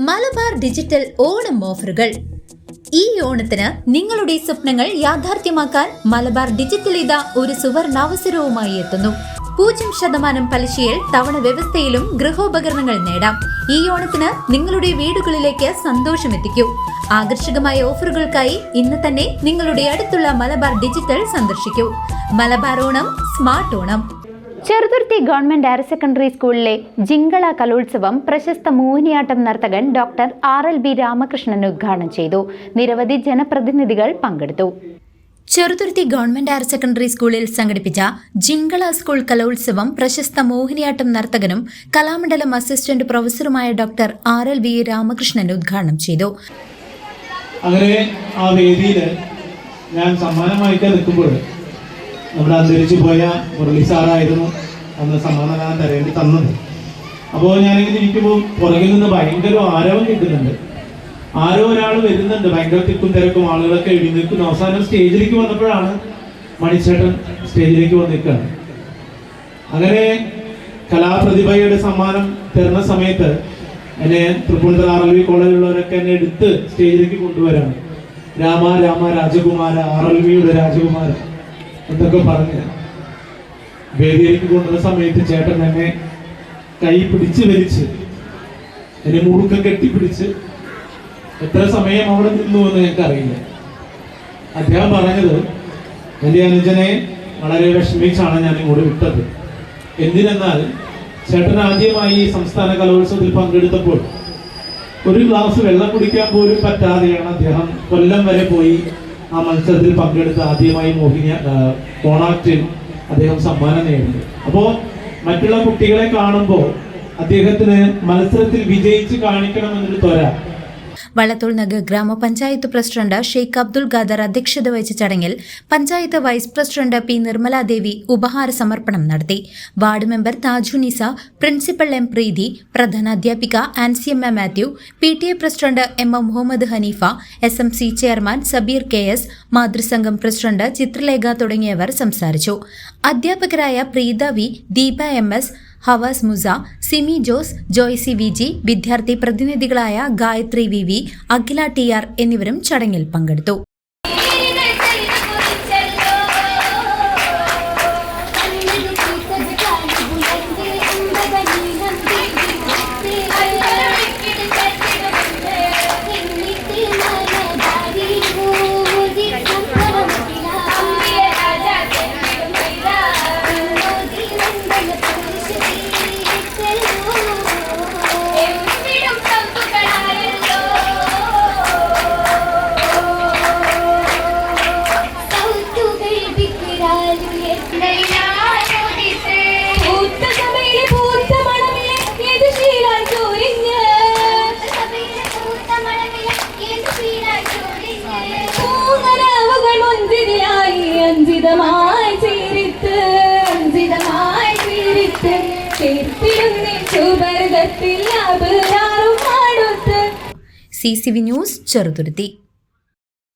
Malabar digital Onam ഓഫറുകൾ. ഈ ഓണത്തിന് നിങ്ങളുടെ സ്വപ്നങ്ങൾ യാഥാർത്ഥ്യമാക്കാൻ മലബാർ ഡിജിറ്റൽ ഇതാ ഒരു സുവർണാവസരവുമായി എത്തുന്നു. 0% പലിശയിൽ തവണ വ്യവസ്ഥയിലും ഗൃഹോപകരണങ്ങൾ നേടാം. ഈ ഓണത്തിന് നിങ്ങളുടെ വീടുകളിലേക്ക് സന്തോഷമെത്തിക്കൂ. ആകർഷകമായ ഓഫറുകൾക്കായി ഇന്ന് തന്നെ നിങ്ങളുടെ അടുത്തുള്ള മലബാർ ഡിജിറ്റൽ സന്ദർശിക്കൂ. Malabar Onam, smart Onam. Cheruthuruthy government higher secondary സ്കൂളിലെ ജിങ്കള കലോത്സവം പ്രശസ്ത മോഹിനിയാട്ടം നർത്തകൻ ഡോക്ടർ RLB രാമകൃഷ്ണൻ ഉദ്ഘാടനം ചെയ്തു. നിരവധി ജനപ്രതിനിധികൾ പങ്കെടുത്തു. ചെറുതുരുത്തി ഗവൺമെന്റ് ഹയർ സെക്കൻഡറി സ്കൂളിൽ സംഘടിപ്പിച്ച ജിങ്കള സ്കൂൾ കലോത്സവം പ്രശസ്ത മോഹിനിയാട്ടം നർത്തകനും കലാമണ്ഡലം അസിസ്റ്റന്റ് പ്രൊഫസറുമായ ഡോക്ടർ RLB രാമകൃഷ്ണൻ ഉദ്ഘാടനം ചെയ്തു. അങ്ങനെ ആ വേദിയിൽ ഞാൻ സമ്മാനമായിട്ട് നിൽക്കുമ്പോൾ നമ്മുടെ അന്തരിച്ചു പോയ മുരളി സാറായിരുന്നു അന്ന് സമ്മാനം തരേണ്ടി തന്നത്. അപ്പോൾ ഞാനിങ്ങനെ ഇരിക്കുമ്പോൾ പുറകിൽ നിന്ന് ഭയങ്കര ആരവം കിട്ടുന്നുണ്ട്. ആരോ ഒരാൾ വരുന്നുണ്ട്, ഭയങ്കര തിക്കും തിരക്കും, ആളുകളൊക്കെ എഴുന്നേൽക്കുന്നു. അവസാനം സ്റ്റേജിലേക്ക് വന്നപ്പോഴാണ് മണിച്ചേട്ടൻ സ്റ്റേജിലേക്ക് വന്നിരിക്കുകയാണ്. അങ്ങനെ കലാപ്രതിഭയുടെ സമ്മാനം തരുന്ന സമയത്ത് എന്നെ തൃപ്പൂണിത്തുറ RLB കോളേജിലുള്ളവരൊക്കെ എന്നെ എടുത്ത് സ്റ്റേജിലേക്ക് കൊണ്ടുവരാണ്. രാമ രാമ രാജകുമാര, RLBയുടെ രാജകുമാര എന്തൊക്കെ പറഞ്ഞ് വേദിയിലേക്ക് കൊണ്ടുവന്ന സമയത്ത് ചേട്ടൻ എന്നെ കൈ പിടിച്ച് വലിച്ച് എന്നെ മുറുക്കം കെട്ടിപ്പിടിച്ച് എത്ര സമയം അവിടെ നിന്നു എന്ന് ഞങ്ങൾക്കറിയില്ല. അദ്ദേഹം പറഞ്ഞത്, എൻ്റെ അനുജനെ വളരെ വിഷമിച്ചാണ് ഞാൻ ഇങ്ങോട്ട് വിട്ടത്. എന്തിനെന്നാൽ ചേട്ടൻ ആദ്യമായി സംസ്ഥാന കലോത്സവത്തിൽ പങ്കെടുത്തപ്പോൾ ഒരു ഗ്ലാസ് വെള്ളം കുടിക്കാൻ പോലും പറ്റാതെയാണ് അദ്ദേഹം കൊല്ലം വരെ പോയി ആ മത്സരത്തിൽ പങ്കെടുത്ത് ആദ്യമായി കോണാക്റ്റിൽ അദ്ദേഹം സമ്മാനം നേടുന്നത്. അപ്പോൾ മറ്റുള്ള കുട്ടികളെ കാണുമ്പോൾ അദ്ദേഹത്തിന് മത്സരത്തിൽ വിജയിച്ച് കാണിക്കണമെന്നൊരു ത്വര. വള്ളത്തോൾ നഗർ ഗ്രാമപഞ്ചായത്ത് പ്രസിഡന്റ് ഷെയ്ഖ് അബ്ദുൽ ഖാദർ അധ്യക്ഷത വഹിച്ച ചടങ്ങിൽ panchayat vice president P Nirmaladevi ഉപഹാര സമർപ്പണം നടത്തി. Ward member Thajunisa, principal M Preethi, പ്രധാനാധ്യാപിക Ansiyamma Mathew, PTA president M Muhammad Haneefa, SMC chairman Sabeer KS, മാതൃസംഘം പ്രസിഡന്റ് ചിത്രലേഖ തുടങ്ങിയവർ സംസാരിച്ചു. അധ്യാപകരായ Preetha V, Deepa MS, ഹവാസ് Musa, Simi Jose, Joicy VG, വിദ്യാർത്ഥി പ്രതിനിധികളായ ഗായത്രി VV, അഖില TR എന്നിവരും ചടങ്ങിൽ പങ്കെടുത്തു. CCV news, Cheruthuruthy.